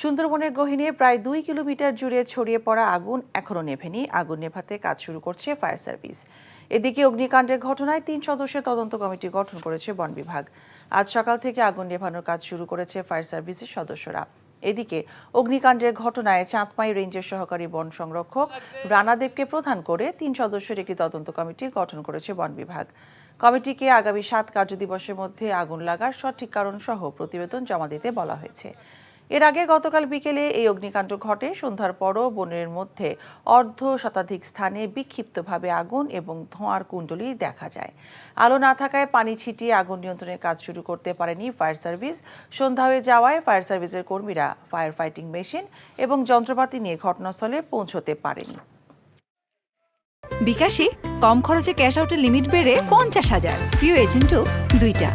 সুন্দরবনের গহীনে প্রায় 2 কিলোমিটার জুড়ে ছড়িয়ে পড়া আগুন এখনো নেভেনি। আগুন নেভাতে কাজ শুরু করছে ফায়ার সার্ভিস। এদিকে অগ্নিকাণ্ডের ঘটনায় 3 সদস্যের তদন্ত কমিটি গঠন করেছে বন বিভাগ। আজ সকাল থেকে আগুন নেভানোর কাজ শুরু করেছে ফায়ার সার্ভিসের সদস্যরা। এদিকে অগ্নিকাণ্ডের ঘটনায় চাঁদমাই রেঞ্জের সহকারী বন সংরক্ষক রানাদেবকে প্রধান করে 3 সদস্যের একটি তদন্ত কমিটি গঠন করেছে বন বিভাগ। কমিটিকে আগামী 7 কার্যদিবসের মধ্যে আগুন লাগার সঠিক কারণ সহ প্রতিবেদন জমা দিতে বলা হয়েছে। এর আগে গতকাল বিকেলে এই অগ্নিকাণ্ড ঘটে। সন্ধ্যার পরও বনের মধ্যে অর্ধ শতাধিক স্থানে বিক্ষিপ্তভাবে আগুন এবং ধোঁয়ার কুণ্ডলী দেখা যায়। আলো না থাকায় পানি ছিটিয়ে আগুন নিয়ন্ত্রণের কাজ শুরু করতে পারেনি ফায়ার সার্ভিস। সন্ধ্যা হয়ে যাওয়ায় ফায়ার সার্ভিসের কর্মীরা ফায়ার ফাইটিং মেশিন এবং যন্ত্রপাতি নিয়ে ঘটনাস্থলে পৌঁছতে পারেনি। বিকাশে কম খরচে ক্যাশ আউটের লিমিট বেড়ে 50,000, প্রিয় এজেন্টও 2টা।